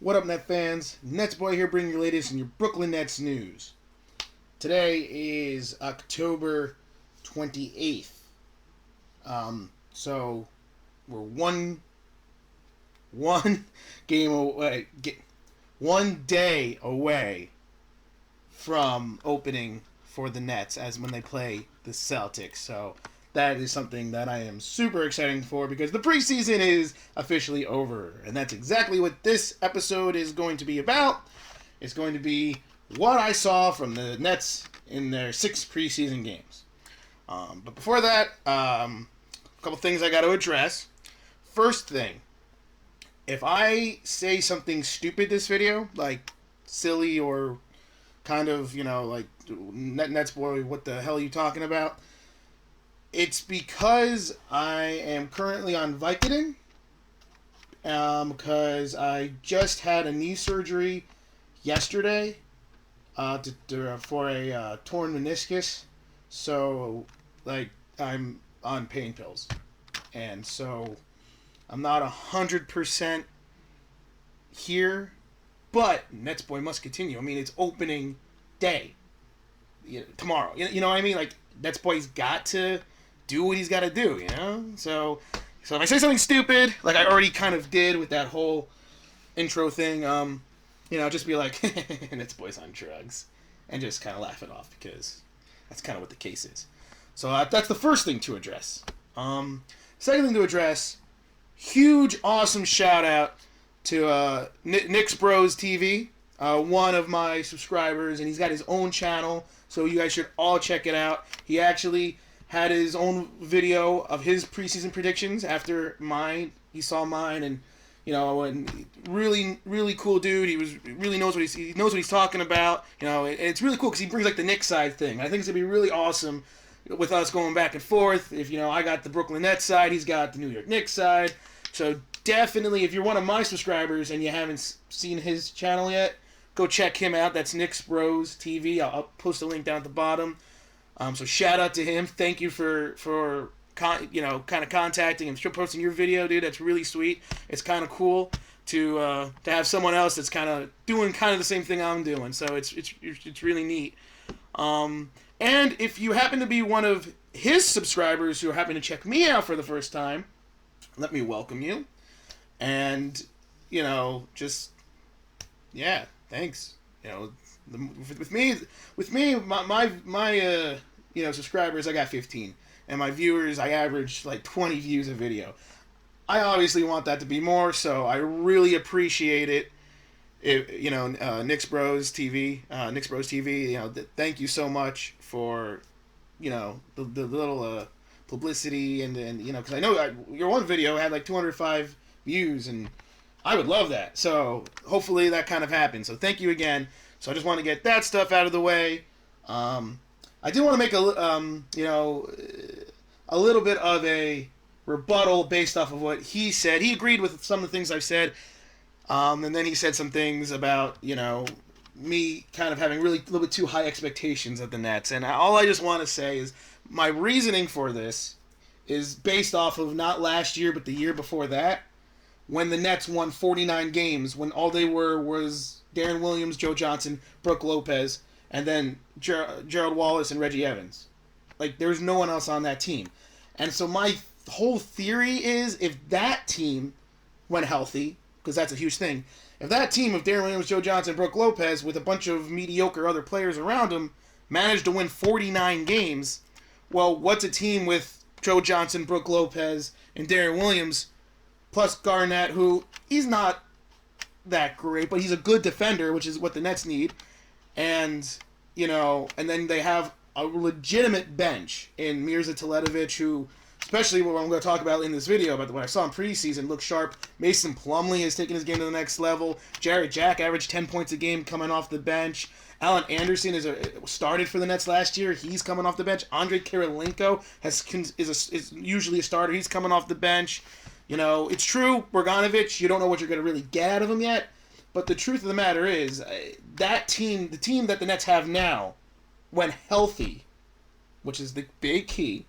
What up, Net fans? NetsBoy here, bringing you latest in your Brooklyn Nets news. Today is October 28th. So we're one game away, one day away from opening for the Nets as when they play the Celtics. So that is something that I am super excited for because the preseason is officially over. And that's exactly what this episode is going to be about. It's going to be what I saw from the Nets in their 6 preseason games. But before that, a couple things I got to address. First thing, if I say something stupid this video, like silly or kind of, like NetsBoy, what the hell are you talking about? It's because I am currently on Vicodin, because I just had a knee surgery yesterday for a torn meniscus. So, I'm on pain pills. And so, I'm not 100% here, but NetsBoy must continue. I mean, it's opening day tomorrow. You know what I mean? Like, NetsBoy's got to do what he's got to do, So if I say something stupid, like I already kind of did with that whole intro thing, just be like, NetsBoy's on drugs, and just kind of laugh it off because that's kind of what the case is. So that's the first thing to address. Second thing to address, huge, awesome shout out to Knicks Bros TV, one of my subscribers, and he's got his own channel, so you guys should all check it out. He actually had his own video of his preseason predictions after mine. He saw mine, and and really, really cool dude. He really knows what he's talking about. It's really cool because he brings like the Knicks side thing. I think it's gonna be really awesome with us going back and forth. If I got the Brooklyn Nets side, he's got the New York Knicks side. So definitely, if you're one of my subscribers and you haven't seen his channel yet, go check him out. That's Knicks Bros TV. I'll post a link down at the bottom. So shout out to him. Thank you for kind of contacting and posting your video, dude. That's really sweet. It's kind of cool to have someone else that's kind of doing kind of the same thing I'm doing. So it's really neat. And if you happen to be one of his subscribers who happen to check me out for the first time, let me welcome you. And thanks. With me, my subscribers, I got 15, and my viewers, I average like 20 views a video. I obviously want that to be more, so I really appreciate it. Knicks Bros TV, thank you so much for, the little publicity and because I know your one video had like 205 views, and I would love that. So hopefully that kind of happens. So thank you again. So I just want to get that stuff out of the way. I do want to make a little bit of a rebuttal based off of what he said. He agreed with some of the things I've said, and then he said some things about me kind of having really a little bit too high expectations of the Nets. And all I just want to say is my reasoning for this is based off of not last year but the year before that, when the Nets won 49 games, when all they were was Darren Williams, Joe Johnson, Brook Lopez, and then Gerald Wallace and Reggie Evans. Like, there's no one else on that team. And so my whole theory is if that team went healthy, because that's a huge thing, if that team of Darren Williams, Joe Johnson, Brook Lopez, with a bunch of mediocre other players around them, managed to win 49 games, well, what's a team with Joe Johnson, Brook Lopez, and Darren Williams, plus Garnett, who he's not that great, but he's a good defender, which is what the Nets need. And, and then they have a legitimate bench in Mirza Teletovic, who, especially what I'm going to talk about in this video, about what I saw in preseason, looks sharp. Mason Plumlee has taken his game to the next level. Jarrett Jack averaged 10 points a game coming off the bench. Alan Anderson started for the Nets last year. He's coming off the bench. Andrei Kirilenko is usually a starter. He's coming off the bench. It's true, Bogdanovic, you don't know what you're going to really get out of him yet, but the truth of the matter is, that team, the team that the Nets have now, when healthy, which is the big key,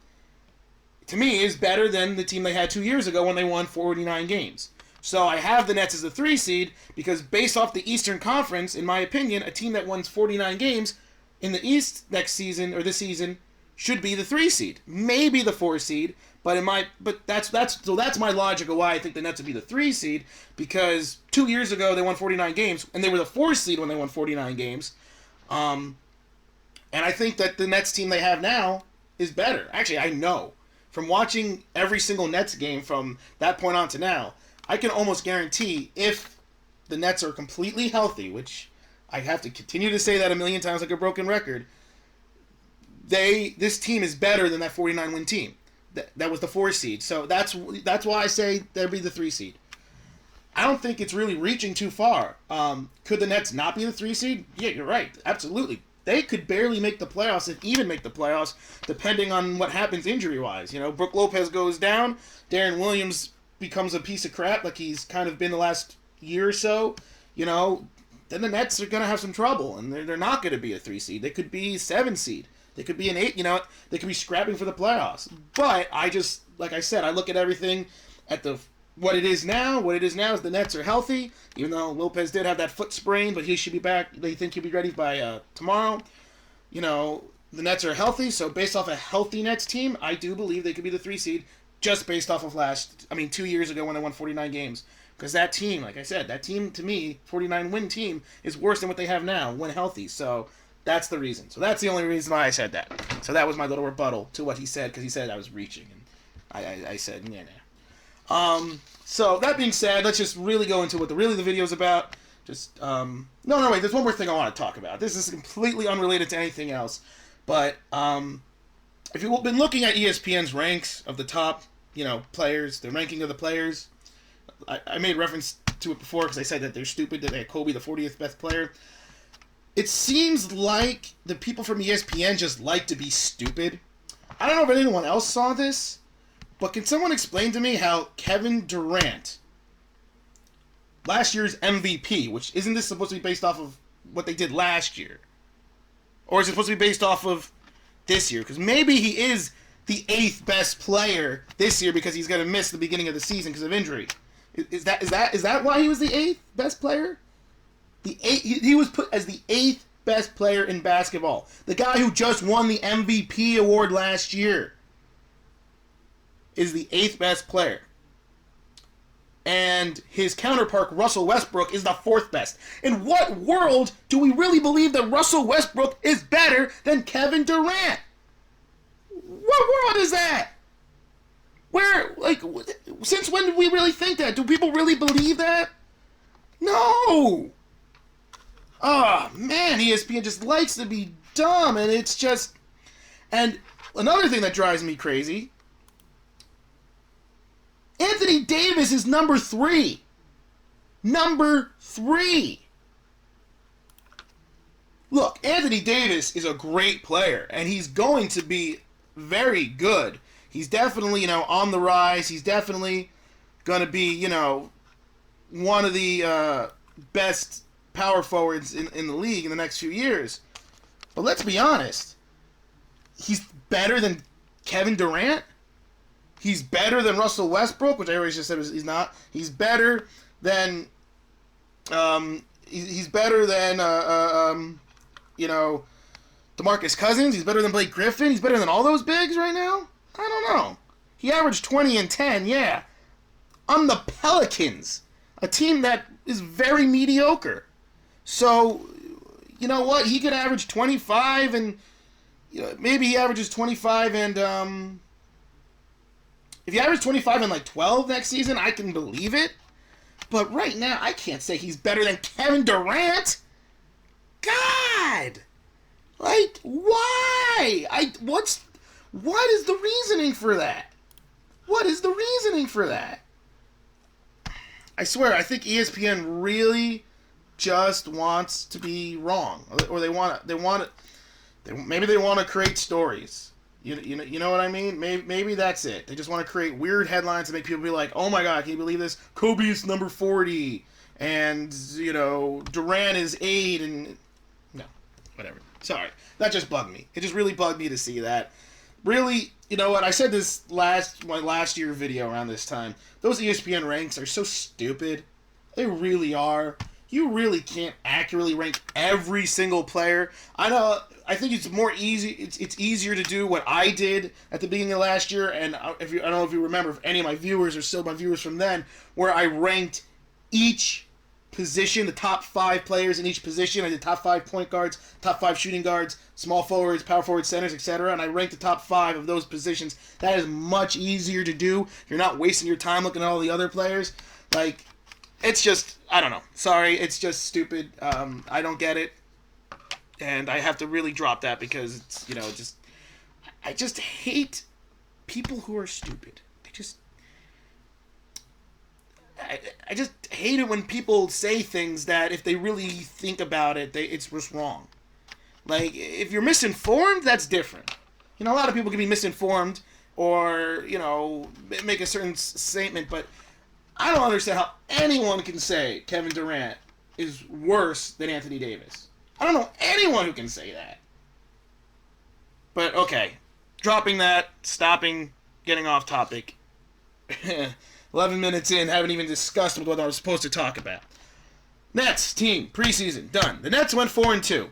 to me, is better than the team they had 2 years ago when they won 49 games. So I have the Nets as the 3 seed because based off the Eastern Conference, in my opinion, a team that wins 49 games in the East next season or this season should be the 3 seed, maybe the 4 seed. But that's my logic of why I think the Nets would be the 3 seed, because 2 years ago they won 49 games and they were the 4 seed when they won 49 games. And I think that the Nets team they have now is better. Actually, I know from watching every single Nets game from that point on to now, I can almost guarantee if the Nets are completely healthy, which I have to continue to say that a million times like a broken record, this team is better than that 49 win team. That was the 4 seed. So that's why I say they'll be the 3 seed. I don't think it's really reaching too far. Could the Nets not be the 3 seed? Yeah, you're right. Absolutely. They could barely make the playoffs, if even make the playoffs, depending on what happens injury-wise. You know, Brook Lopez goes down, Darren Williams becomes a piece of crap like he's kind of been the last year or so, you know, then the Nets are going to have some trouble, and they're not going to be a 3 seed. They could be 7 seed. They could be an 8, you know, they could be scrapping for the playoffs. But I just, like I said, I look at everything at what it is now. What it is now is the Nets are healthy, even though Lopez did have that foot sprain, but he should be back. They think he'll be ready by tomorrow. You know, the Nets are healthy, so based off a healthy Nets team, I do believe they could be the 3 seed, just based off of 2 years ago when they won 49 games. Because that team, like I said, that team, to me, 49-win team, is worse than what they have now when healthy. So that's the reason. So that's the only reason why I said that. So that was my little rebuttal to what he said, because he said I was reaching. And I said, nah. So that being said, let's just really go into what the video is about. Just, wait, there's one more thing I want to talk about. This is completely unrelated to anything else. But, if you've been looking at ESPN's ranks of the top, players, the ranking of the players, I made reference to it before because I said that they're stupid, that they had Kobe the 40th best player. It seems like the people from ESPN just like to be stupid. I don't know if anyone else saw this, but can someone explain to me how Kevin Durant, last year's MVP, which isn't this supposed to be based off of what they did last year? Or is it supposed to be based off of this year? Because maybe he is the 8th best player this year because he's going to miss the beginning of the season because of injury. Is that why he was the 8th best player? He was put as the 8th best player in basketball. The guy who just won the MVP award last year is the 8th best player. And his counterpart, Russell Westbrook, is the 4th best. In what world do we really believe that Russell Westbrook is better than Kevin Durant? What world is that? Since when did we really think that? Do people really believe that? No! Oh, man, ESPN just likes to be dumb, and it's just... And another thing that drives me crazy, Anthony Davis is number 3. Number 3. Look, Anthony Davis is a great player, and he's going to be very good. He's definitely, on the rise. He's definitely going to be, one of the best power forwards in the league in the next few years. But let's be honest. He's better than Kevin Durant. He's better than Russell Westbrook, which I already just said he's not. He's better than, he's better than, DeMarcus Cousins. He's better than Blake Griffin. He's better than all those bigs right now. I don't know. He averaged 20 and 10, yeah. On the Pelicans, a team that is very mediocre. So, you know what? He could average 25 and, maybe he averages 25 and, if he averages 25 and 12 next season, I can believe it. But right now, I can't say he's better than Kevin Durant. God! Why? What is the reasoning for that? What is the reasoning for that? I swear, I think ESPN really just wants to be wrong, or maybe they want to create stories. You know what I mean? Maybe that's it. They just want to create weird headlines to make people be like, "Oh my God, can you believe this? Kobe is number 40, and Durant is 8, and no, whatever." Sorry, that just bugged me. It just really bugged me to see that. really, you know what? I said this my last year video around this time. Those ESPN ranks are so stupid. They really are. You really can't accurately rank every single player. I know. I think it's more easy. It's easier to do what I did at the beginning of last year. And I don't know if you remember, if any of my viewers are still my viewers from then, where I ranked each position, the top 5 players in each position. I did top 5 point guards, top 5 shooting guards, small forwards, power forwards, centers, etc. And I ranked the top 5 of those positions. That is much easier to do. You're not wasting your time looking at all the other players. Like, it's just, I don't know. Sorry, it's just stupid. I don't get it. And I have to really drop that because it's, I just hate people who are stupid. I just hate it when people say things that if they really think about it, it's just wrong. Like, if you're misinformed, that's different. A lot of people can be misinformed or, make a certain statement, but I don't understand how anyone can say Kevin Durant is worse than Anthony Davis. I don't know anyone who can say that. But, okay. Dropping that, stopping, getting off topic. 11 minutes in, haven't even discussed what I was supposed to talk about. Nets team, preseason, done. The Nets went 4-2.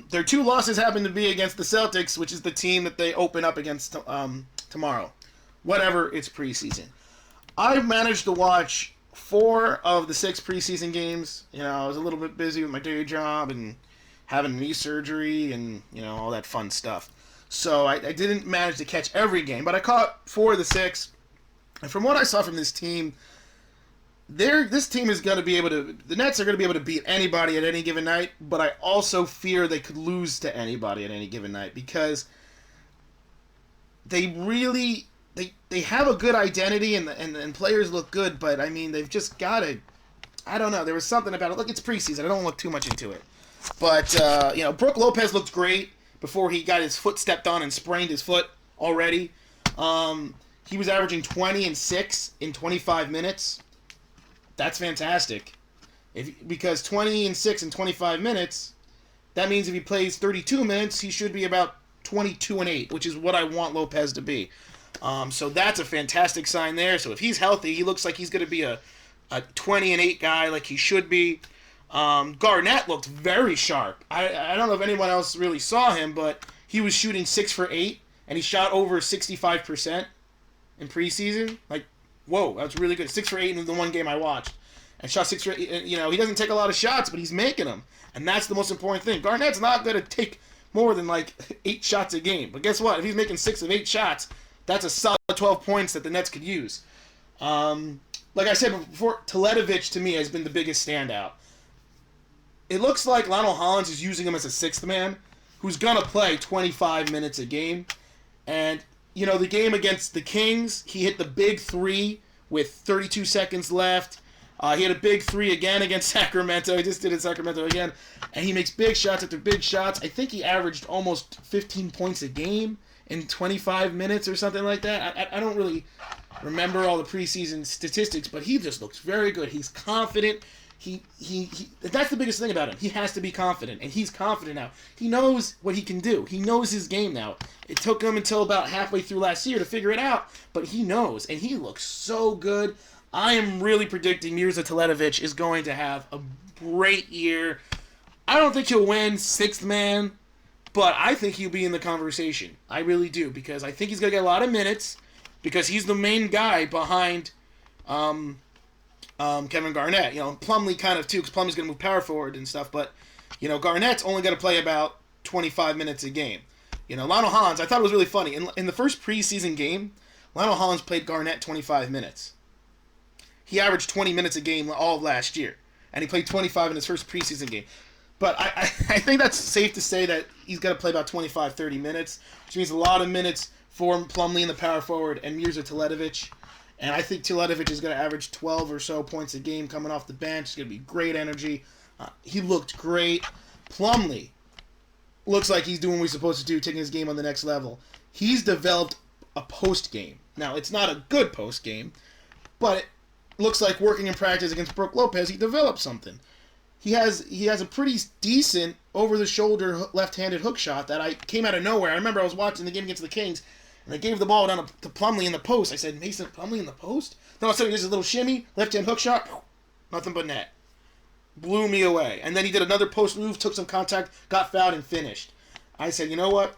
Their 2 losses happened to be against the Celtics, which is the team that they open up against tomorrow. Whatever, it's preseason. I've managed to watch 4 of the 6 preseason games. I was a little bit busy with my day job and having knee surgery and, all that fun stuff. So I didn't manage to catch every game, but I caught 4 of the 6. And from what I saw from this team, this team is going to be able to... The Nets are going to be able to beat anybody at any given night, but I also fear they could lose to anybody at any given night because they really... They have a good identity and players look good, but, I mean, they've just got to... I don't know. There was something about it. Look, it's preseason. I don't look too much into it. But, Brook Lopez looked great before he got his foot stepped on and sprained his foot already. He was averaging 20 and 6 in 25 minutes. That's fantastic. Because 20 and 6 in 25 minutes, that means if he plays 32 minutes, he should be about 22 and 8, which is what I want Lopez to be. So that's a fantastic sign there. So if he's healthy, he looks like he's going to be a 20 and 8 guy like he should be. Garnett looked very sharp. I don't know if anyone else really saw him, but he was shooting 6 for 8, and he shot over 65%. In preseason, like, whoa, that's really good. 6 for 8 in the one game I watched, and shot 6 for 8. He doesn't take a lot of shots, but he's making them, and that's the most important thing. Garnett's not going to take more than like 8 shots a game, but guess what? If he's making 6 of 8 shots, that's a solid 12 points that the Nets could use. Like I said before, Teletovic to me has been the biggest standout. It looks like Lionel Hollins is using him as a 6th man, who's gonna play 25 minutes a game, and. The game against the Kings, he hit the big 3 with 32 seconds left. He had a big 3 again against Sacramento. He just did it in Sacramento again. And he makes big shots after big shots. I think he averaged almost 15 points a game in 25 minutes or something like that. I don't really remember all the preseason statistics, but he just looks very good. He's confident. He that's the biggest thing about him. He has to be confident, and he's confident now. He knows what he can do. He knows his game now. It took him until about halfway through last year to figure it out, but he knows, and he looks so good. I am really predicting Mirza Teletovic is going to have a great year. I don't think he'll win 6th man, but I think he'll be in the conversation. I really do, because I think he's going to get a lot of minutes, because he's the main guy behind Kevin Garnett. Plumlee kind of too, because Plumlee's going to move power forward and stuff, but, Garnett's only going to play about 25 minutes a game. Lionel Hollins, I thought it was really funny. In the first preseason game, Lionel Hollins played Garnett 25 minutes. He averaged 20 minutes a game all of last year, and he played 25 in his first preseason game. But I think that's safe to say that he's going to play about 25, 30 minutes, which means a lot of minutes for Plumlee in the power forward and Mirza Teletovic. And I think Teletovic is going to average 12 or so points a game coming off the bench. It's going to be great energy. He looked great. Plumlee looks like he's doing what he's supposed to do, taking his game on the next level. He's developed a post game. Now, it's not a good post game, but it looks like working in practice against Brook Lopez, he developed something. he has a pretty decent over-the-shoulder left-handed hook shot that I came out of nowhere. I remember I was watching the game against the Kings, and I gave the ball down to Plumlee in the post. I said, Mason Plumlee in the post? No, so he does a little shimmy, left-hand hook shot, nothing but net. Blew me away. And then he did another post move, took some contact, got fouled, and finished. I said, you know what?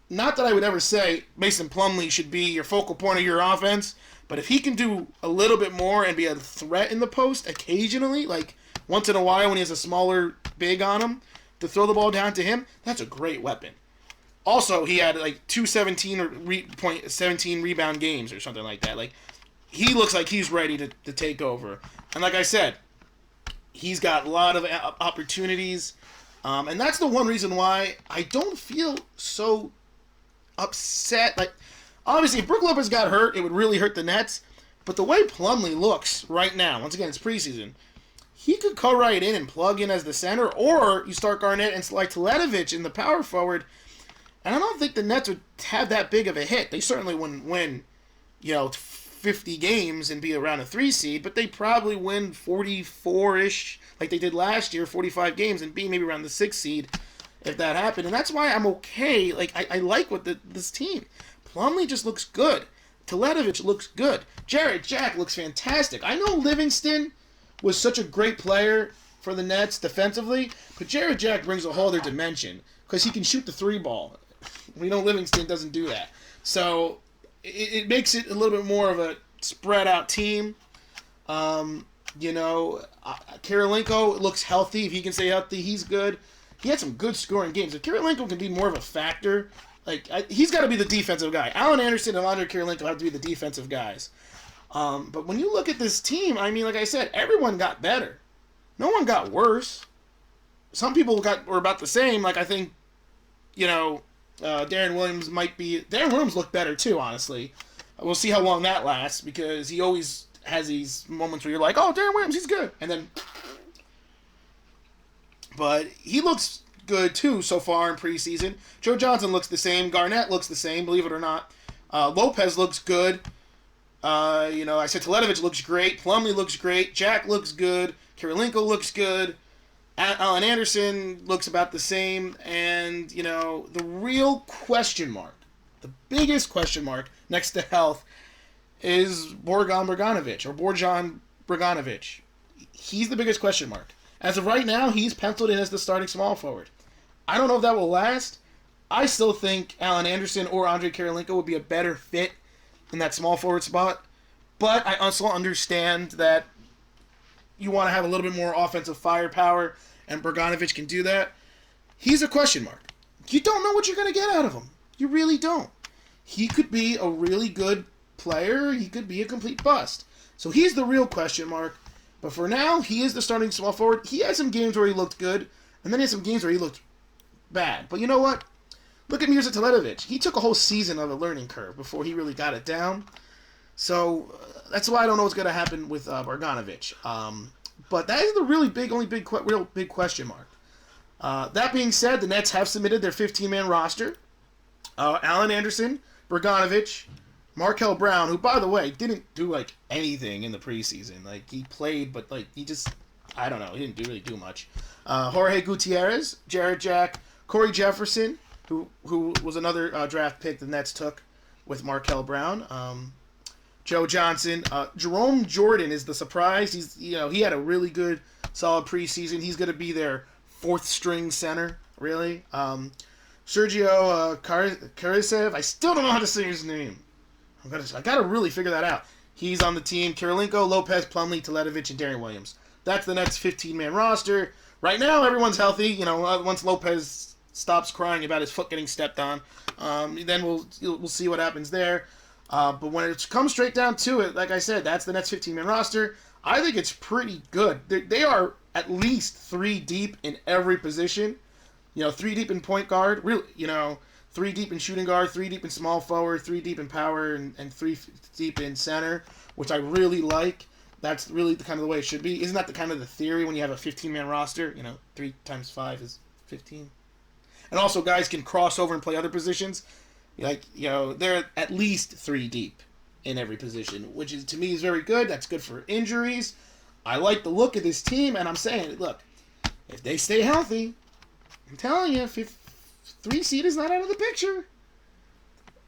Not that I would ever say Mason Plumlee should be your focal point of your offense, but if he can do a little bit more and be a threat in the post occasionally, like once in a while when he has a smaller big on him, to throw the ball down to him, that's a great weapon. Also, he had like 17 rebound games or something like that. Like, he looks like he's ready to take over. And like I said, he's got a lot of opportunities. And that's the one reason why I don't feel so upset. Like, obviously, if Brook Lopez got hurt, it would really hurt the Nets. But the way Plumlee looks right now, once again, it's preseason, he could go right in and plug in as the center, or you start Garnett and like Teletovic in the power forward. And I don't think the Nets would have that big of a hit. They certainly wouldn't win, 50 games and be around a 3 seed, but they probably win 44-ish, like they did last year, 45 games, and be maybe around the 6 seed if that happened. And that's why I'm okay. Like, I like what this team. Plumlee just looks good. Teletovic looks good. Jarrett Jack looks fantastic. I know Livingston was such a great player for the Nets defensively, but Jarrett Jack brings a whole other dimension because he can shoot the 3 ball. We know Livingston doesn't do that. So it makes it a little bit more of a spread out team. Kirilenko looks healthy. If he can stay healthy, he's good. He had some good scoring games. If Kirilenko can be more of a factor, he's got to be the defensive guy. Allen Anderson and Andre Kirilenko have to be the defensive guys. But when you look at this team, I mean, like I said, everyone got better. No one got worse. Some people were about the same. Like, I think, Darren Williams looked better too, honestly. We'll see how long that lasts, because he always has these moments where you're like, oh, Darren Williams, he's good. And then, but he looks good too so far in preseason. Joe Johnson looks the same. Garnett looks the same, believe it or not. Lopez looks good. I said Teletovic looks great. Plumlee looks great. Jack looks good. Kirilenko looks good. Allen Anderson looks about the same. And, the real question mark, the biggest question mark next to health is Borjan Bogdanovic. He's the biggest question mark. As of right now, he's penciled in as the starting small forward. I don't know if that will last. I still think Allen Anderson or Andre Kirilenko would be a better fit in that small forward spot. But I also understand that you want to have a little bit more offensive firepower, and Bogdanovic can do that. He's a question mark. You don't know what you're going to get out of him. You really don't. He could be a really good player. He could be a complete bust. So he's the real question mark. But for now, he is the starting small forward. He had some games where he looked good, and then he had some games where he looked bad. But you know what? Look at Mirza Teletovic. He took a whole season of a learning curve before he really got it down. So that's why I don't know what's going to happen with Bogdanovic. But that is the really real big question mark. That being said, the Nets have submitted their 15-man roster. Allen Anderson, Bogdanovic, Markel Brown, who, by the way, didn't do, anything in the preseason. He played, but, he just, I don't know, he didn't really do much. Jorge Gutierrez, Jarrett Jack, Corey Jefferson, who was another draft pick the Nets took with Markel Brown. Joe Johnson. Jerome Jordan is the surprise. He had a really good, solid preseason. He's going to be their 4th-string center, really. Sergio Karisev. I still don't know how to say his name. I got to really figure that out. He's on the team. Kirilenko, Lopez, Plumlee, Teletovic, and Darren Williams. That's the Nets' 15-man roster. Right now, everyone's healthy. Once Lopez stops crying about his foot getting stepped on, then we'll see what happens there. But when it comes straight down to it, like I said, that's the Nets' 15-man roster. I think it's pretty good. They are at least 3 deep in every position. 3 deep in point guard. Really, 3 deep in shooting guard, 3 deep in small forward, 3 deep in power, and 3 deep in center, which I really like. That's really the way it should be. Isn't that the theory when you have a 15-man roster? 3 times 5 is 15. And also, guys can cross over and play other positions. They're at least 3 deep in every position, which to me is very good. That's good for injuries. I like the look of this team, and I'm saying, look, If they stay healthy, I'm telling you, 3 seed is not out of the picture.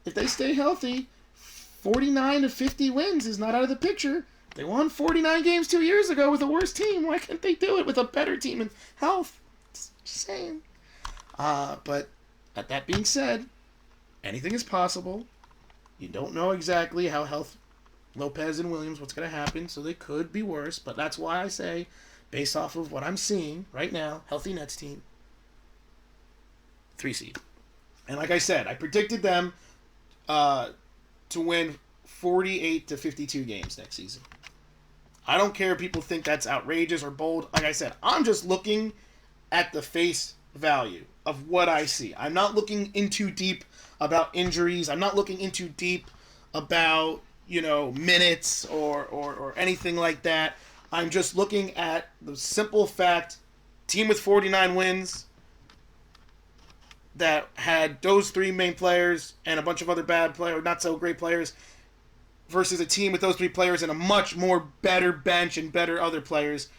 If they stay healthy, 49 to 50 wins is not out of the picture. They won 49 games 2 years ago with a worse team. Why can't they do it with a better team in health? Just saying. But that being said, anything is possible. You don't know exactly how health Lopez and Williams, what's going to happen, so they could be worse. But that's why I say, based off of what I'm seeing right now, healthy Nets team, 3 seed. And like I said, I predicted them to win 48 to 52 games next season. I don't care if people think that's outrageous or bold. Like I said, I'm just looking at the face value of what I see. I'm not looking in too deep about injuries. I'm not looking in too deep about, minutes or anything like that. I'm just looking at the simple fact, team with 49 wins that had those 3 main players and a bunch of other bad players, not so great players, versus a team with those 3 players and a much more better bench and better other players.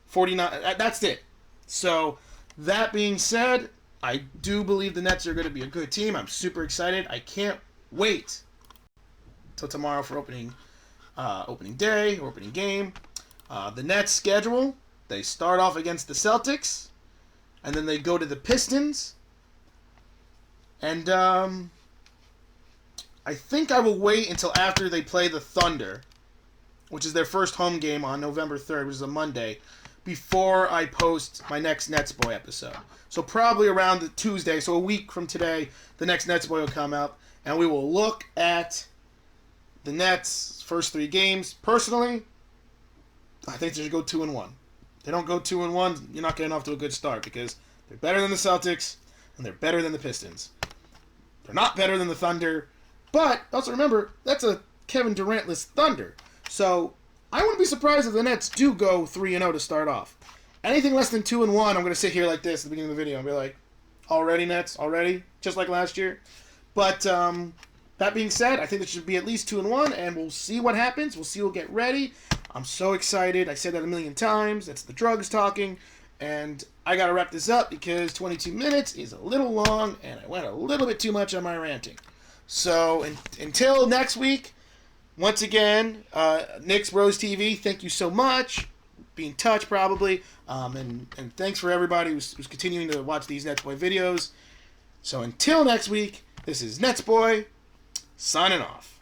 49, that's it. So, that being said, I do believe the Nets are going to be a good team. I'm super excited. I can't wait till tomorrow for opening day, opening game. The Nets schedule, they start off against the Celtics, and then they go to the Pistons. And I think I will wait until after they play the Thunder, which is their first home game on November 3rd, which is a Monday, before I post my next NetsBoy episode. So probably around the Tuesday, so a week from today, the next NetsBoy will come out, and we will look at the Nets' first 3 games. Personally, I think they should go 2-1. If they don't go 2-1, you're not getting off to a good start because they're better than the Celtics and they're better than the Pistons. They're not better than the Thunder, but also remember, that's a Kevin Durant-less Thunder. So I wouldn't be surprised if the Nets do go 3-0 to start off. Anything less than 2-1, I'm going to sit here like this at the beginning of the video and be like, already, Nets? Already? Just like last year? But that being said, I think it should be at least 2-1, and we'll see what happens. We'll see. We'll get ready. I'm so excited. I said that a million times. That's the drugs talking. And I got to wrap this up because 22 minutes is a little long, and I went a little bit too much on my ranting. So until next week, once again, Knicks Bros TV, thank you so much. Be in touch probably. And thanks for everybody who's continuing to watch these NetsBoy videos. So until next week, this is NetsBoy signing off.